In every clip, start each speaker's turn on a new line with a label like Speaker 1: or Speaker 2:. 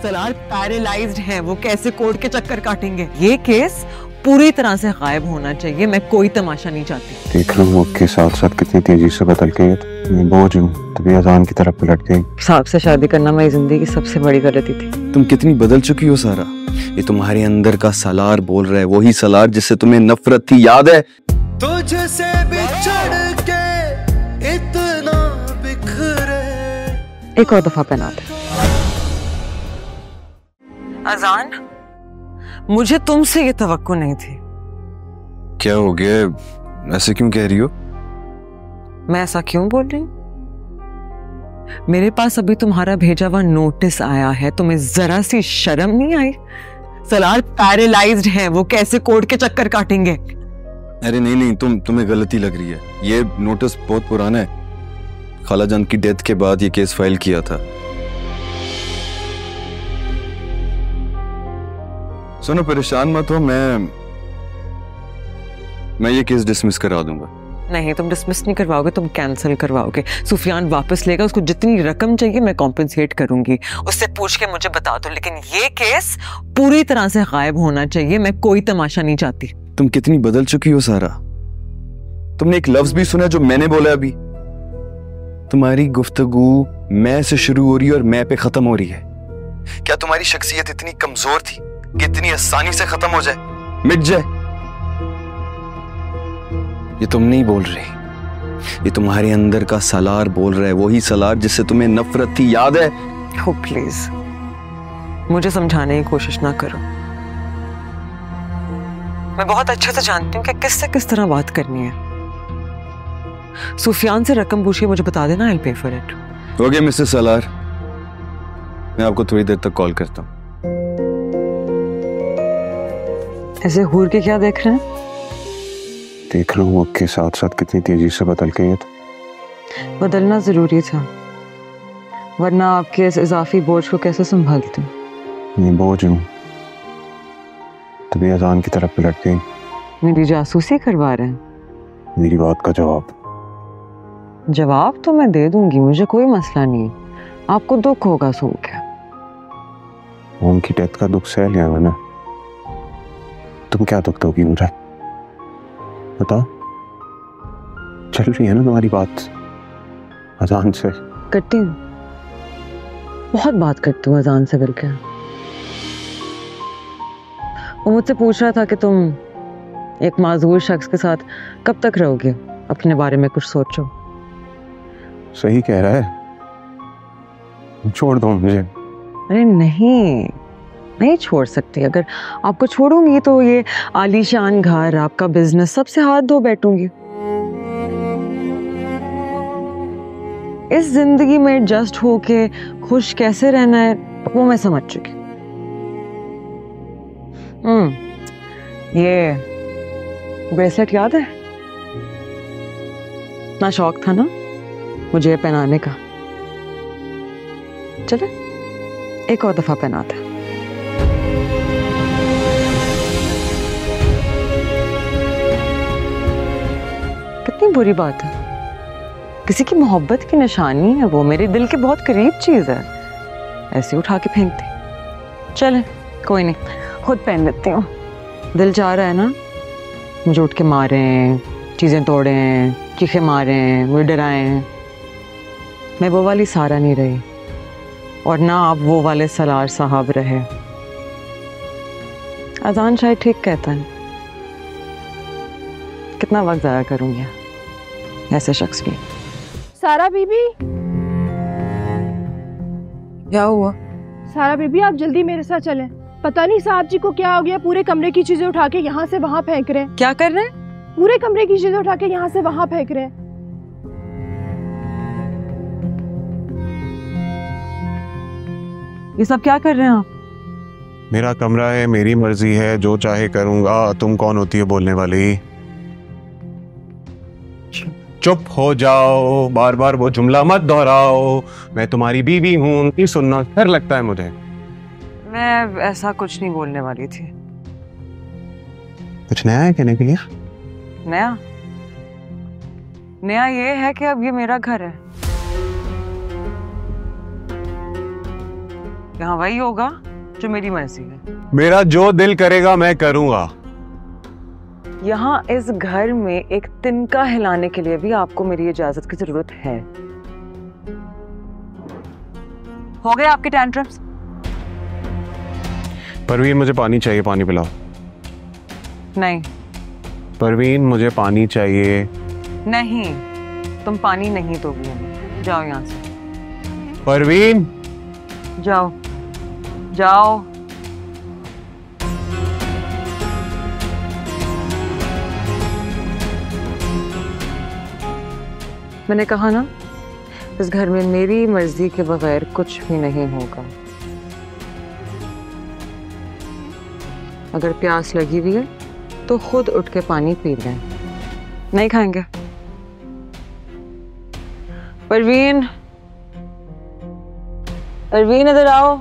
Speaker 1: Salaar paralysed है, वो कैसे कोर्ट के चक्कर काटेंगे? ये केस पूरी तरह से गायब होना चाहिए। मैं कोई तमाशा नहीं चाहती।
Speaker 2: देख रहा हूँ के साथ साथ कितनी तेजी से बदल गई है। मैं बोझ हूँ तभी अजान की तरफ पलट गई।
Speaker 1: साहब से शादी करना मेरी जिंदगी की सबसे बड़ी गलती थी।
Speaker 3: तुम कितनी बदल चुकी हो सारा। ये तुम्हारे अंदर का सलार बोल रहा है, वही सलार जिससे तुम्हें नफरत थी, याद है?
Speaker 4: तुझसे बिछड़ के इतना बिखरे।
Speaker 1: एक और दफा पहना दे। अजान, मुझे तुमसे ये तवक्को नहीं थी।
Speaker 3: क्या हो गया, ऐसे क्यों कह रही हो?
Speaker 1: मैं ऐसा क्यों बोल रही हूँ? मेरे पास अभी तुम्हारा भेजा हुआ नोटिस आया है, तुम्हें जरा सी शर्म नहीं आई? सलार पैरालाइज्ड है, वो कैसे कोर्ट के चक्कर काटेंगे?
Speaker 3: अरे नहीं, तुम्हें गलती लग रही है। ये नोटिस बहुत पुराना है। खालाजान की डेथ के बाद ये केस फाइल किया था। सुनो, परेशान मत हो, मैं ये केस डिसमिस करा दूंगा।
Speaker 1: नहीं, तुम डिसमिस नहीं करवाओगे, तुम कैंसिल करवाओगे। सुफियान वापस लेगा, उसको जितनी रकम चाहिए मैं कॉम्पेंसेट करूंगी। उससे पूछ के मुझे बता दो, लेकिन ये केस पूरी तरह से गायब होना चाहिए। मैं कोई तमाशा नहीं चाहती।
Speaker 3: तुम कितनी बदल चुकी हो सारा। तुमने एक लफ्ज भी सुना जो मैंने बोला अभी? तुम्हारी गुफ्तगू मैं से शुरू हो रही है और मैं पे खत्म हो रही है। क्या तुम्हारी शख्सियत इतनी कमजोर थी कि इतनी आसानी से खत्म हो जाए, मिट जाए? ये तुम नहीं बोल रही, ये तुम्हारे अंदर का सलार बोल रहा है, वही सलार जिससे तुम्हें नफरत थी, याद है?
Speaker 1: हो प्लीज, मुझे समझाने की कोशिश ना करो। मैं बहुत अच्छे से जानती हूँ कि किससे किस तरह बात करनी है। सुफियान से रकम पूछिए, मुझे बता देना, I will pay for it.
Speaker 3: हो गया मिस्टर सलार, मैं आपको थोड़ी देर तक कॉल करता हूँ।
Speaker 1: ऐसे घूर के क्या देख रहे हैं?
Speaker 2: देख रहा हूँ के साथ साथ कितनी तेजी से बदल गई है।
Speaker 1: बदलना जरूरी था, वरना आपके इस इजाफी बोझ को कैसे संभालती?
Speaker 2: मैं बोझ हूँ तभी अजान की तरफ पलट गई।
Speaker 1: मेरी जासूसी करवा रहे हैं?
Speaker 2: मेरी बात का
Speaker 1: जवाब तो मैं दे दूंगी, मुझे कोई मसला नहीं। आपको दुख होगा सुन के।
Speaker 2: उनकी डेथ का दुख सह लिया मैंने, तुम क्या दुख दोगी मुझे? बताओ। चल रही है ना तुम्हारी बात अजान से?
Speaker 1: करती हूँ, बहुत बात करती हूँ अजान से मिलके। वो मुझसे पूछ रहा था कि तुम एक माजूर शख्स के साथ कब तक रहोगे, अपने बारे में कुछ सोचो।
Speaker 2: सही कह रहा है, छोड़ दो मुझे।
Speaker 1: अरे नहीं छोड़ सकती। अगर आपको छोड़ूंगी तो ये आलीशान घर, आपका बिजनेस, सबसे हाथ धो बैठूंगी। इस जिंदगी में एडजस्ट होके खुश कैसे रहना है वो मैं समझ चुकी। ये ब्रेसलेट याद है ना? शौक था ना मुझे पहनाने का। चले एक और दफा पहनाते। कितनी बुरी बात है, किसी की मोहब्बत की निशानी है वो, मेरे दिल के बहुत करीब चीज है, ऐसे उठा के फेंकती। चले कोई नहीं, खुद पहन लेती हूँ। दिल चाह रहा है ना मुझे उठ के मारें, चीजें तोड़ें, चीखे मारें, मुझे डराएं। मैं वो वाली सारा नहीं रही, और ना आप वो वाले सलार साहब रहे। अजान शायद ठीक कहता है, कितना वक्त ज़ाया करूंगी ऐसे शख्स की।
Speaker 5: सारा बीबी,
Speaker 1: क्या हुआ?
Speaker 5: सारा बीबी आप जल्दी मेरे साथ चलें। पता नहीं साहब जी को क्या हो गया, पूरे कमरे की चीजें उठा के यहाँ से वहाँ फेंक रहे हैं।
Speaker 1: क्या कर रहे हैं?
Speaker 5: पूरे कमरे की चीजें उठा के यहाँ से वहाँ फेंक रहे हैं।
Speaker 1: ये सब क्या कर रहे हैं आप?
Speaker 2: मेरा कमरा है, मेरी मर्जी है, जो चाहे करूंगा। तुम कौन होती है बोलने वाली? चुप हो जाओ, बार बार वो जुमला मत दोहराओ। मैं तुम्हारी बीवी हूँ, नहीं सुनना डर लगता है मुझे।
Speaker 1: मैं ऐसा कुछ नहीं बोलने वाली थी।
Speaker 2: कुछ नया है कहने के लिए?
Speaker 1: नया ये है कि अब ये मेरा घर है। यहाँ वही होगा जो मेरी मर्जी है।
Speaker 2: मेरा जो दिल करेगा मैं करूंगा।
Speaker 1: यहाँ इस घर में एक तिनका हिलाने के लिए भी आपको मेरी इजाजत की जरूरत है। हो गए आपके टैंट्रम्स?
Speaker 2: परवीन मुझे पानी चाहिए, पानी पिलाओ।
Speaker 1: नहीं।
Speaker 2: परवीन मुझे पानी चाहिए।
Speaker 1: नहीं, तुम पानी नहीं दोगी हमें। जाओ यहाँ से।
Speaker 2: परवीन
Speaker 1: जाओ जाओ। मैंने कहा ना, इस घर में मेरी मर्जी के बगैर कुछ भी नहीं होगा। अगर प्यास लगी हुई है तो खुद उठ के पानी पी लें। नहीं खाएंगे? परवीन, परवीन इधर आओ।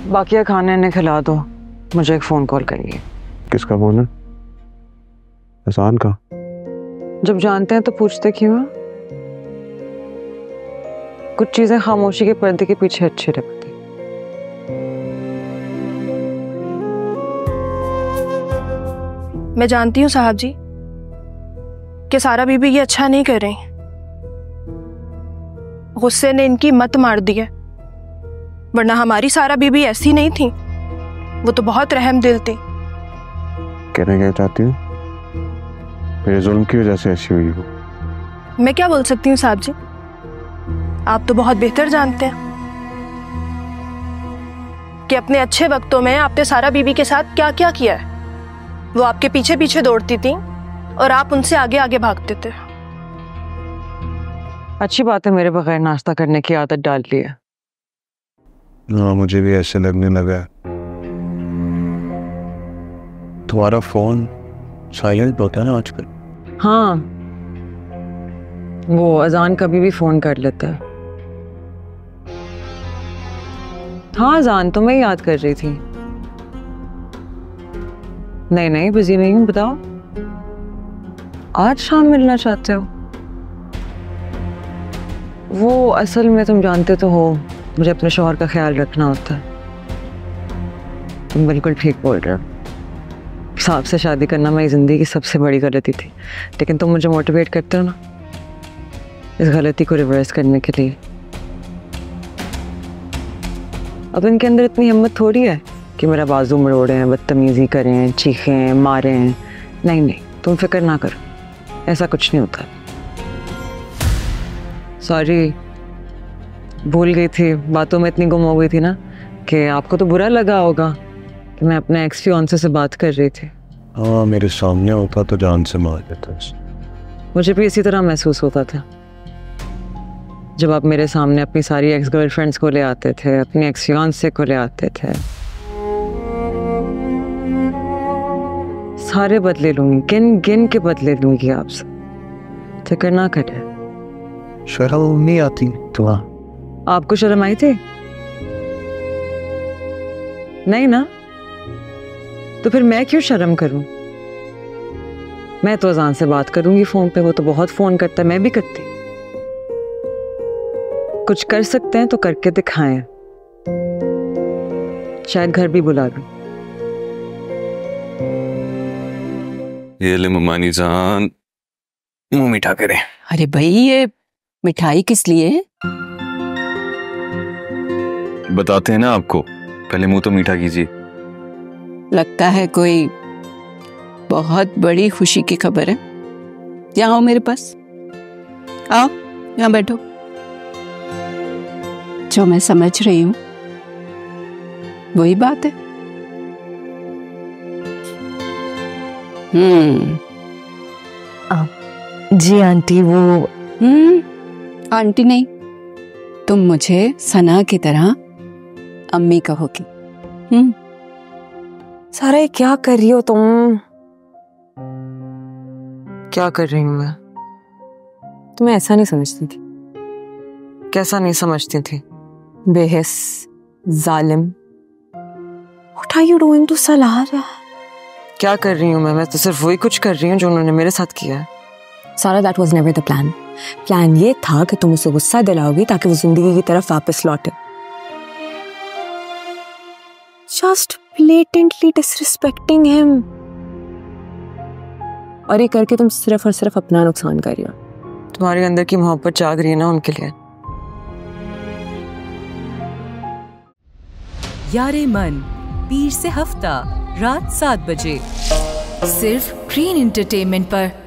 Speaker 1: बाकी खाने इन्हें खिला दो, मुझे एक फोन कॉल करिए।
Speaker 2: किसका फोन है? एहसान का।
Speaker 1: जब जानते हैं तो पूछते क्यों हैं? कुछ चीजें खामोशी के पर्दे के पीछे अच्छी लगती।
Speaker 5: मैं जानती हूँ साहब जी कि सारा बीबी ये अच्छा नहीं कर रही। गुस्से ने इनकी मत मार दी है, वरना हमारी सारा बीबी ऐसी नहीं थी। वो तो बहुत रहम दिल थी।
Speaker 2: कहना क्या चाहती हूँ? मेरे जुल्म की वजह से ऐसी हुई हो।
Speaker 5: मैं क्या बोल सकती हूँ साहब जी, आप तो बहुत बेहतर जानते हैं कि अपने अच्छे वक्तों में आपने सारा बीबी के साथ क्या क्या किया है। वो आपके पीछे पीछे दौड़ती थी और आप उनसे आगे आगे भागते थे।
Speaker 1: अच्छी बात है, मेरे बगैर नाश्ता करने की आदत डाल ली है।
Speaker 2: हाँ, मुझे भी ऐसे लगने लगा है। तुम्हारा फोन साइलेंट होता है ना आजकल?
Speaker 1: हाँ, वो अजान कभी भी फोन कर लेता है। हाँ अजान, तुम्हें याद कर रही थी। नहीं नहीं, बिजी नहीं हूँ। बताओ, आज शाम मिलना चाहते हो? वो असल में तुम जानते तो हो, मुझे अपने शौहर का ख्याल रखना होता है। तुम बिल्कुल ठीक बोल रहे हो। साहब से शादी करना मेरी जिंदगी की सबसे बड़ी गलती थी, लेकिन तुम मुझे मोटिवेट करते हो ना इस गलती को रिवर्स करने के लिए। अब इनके अंदर इतनी हिम्मत थोड़ी है कि मेरा बाजू मरोड़े हैं, बदतमीजी करें, चीखें, मारें। नहीं नहीं, तुम फिक्र ना करो, ऐसा कुछ नहीं होता। सॉरी, भूल गई थी, बातों में इतनी गुम हो गई थी ना कि आपको तो बुरा लगा होगा कि मैं अपने एक्स फियांसे से बात कर रही थी।
Speaker 2: हाँ, मेरे सामने होता तो जान से मार देता।
Speaker 1: मुझे भी इसी तरह महसूस होता था जब आप मेरे सामने अपनी सारी एक्स गर्लफ्रेंड्स को ले आते थे, अपनी एक्स फियांसे को ले आते थे। सारे बदले लूंगी, गिन गिन के बदले लूंगी आपसे, फिक्र ना करें।
Speaker 2: शर्म नहीं आती तुम्हें?
Speaker 1: आपको शर्म आई थी? नहीं ना, तो फिर मैं क्यों शर्म करूं? मैं तो अजान से बात करूंगी फोन पे, वो तो बहुत फोन करता है, मैं भी करती। कुछ कर सकते हैं तो करके दिखाएं, शायद घर भी बुला लूं।
Speaker 3: ये ले ममानी जान, मुंह मीठा करे।
Speaker 6: अरे भाई, ये मिठाई किस लिए?
Speaker 3: बताते हैं ना आपको, पहले मुंह तो मीठा कीजिए।
Speaker 6: लगता है कोई बहुत बड़ी खुशी की खबर है। यहाँ आओ मेरे पास, आओ यहाँ बैठो। जो मैं समझ रही हूँ वही बात है।
Speaker 1: जी आंटी, वो
Speaker 6: आंटी नहीं, तुम मुझे सना की तरह अम्मी कहोगी।
Speaker 1: सारा ये क्या कर रही हो तुम? क्या कर रही हूं मैं? तुम्हें ऐसा नहीं समझती थी? कैसा नहीं समझती थी? बेहिस, जालिम। What are you doing to Salaar? क्या कर रही हूँ मैं तो सिर्फ वही कुछ कर रही हूँ जो उन्होंने मेरे साथ किया है।
Speaker 7: Sara, that was never the plan.
Speaker 1: Plan ये था कि तुम उसे गुस्सा दिलाओगी ताकि वो जिंदगी की तरफ वापस लौटे। Just blatantly disrespecting him। और ये करके तुम सिर्फ और सिर्फ अपना नुकसान कर रही हो। तुम्हारे अंदर की मोहब्बत जाग रही है ना उनके लिए।
Speaker 7: यारे मन पीर से हफ्ता रात 7 बजे सिर्फ ग्रीन एंटरटेनमेंट पर।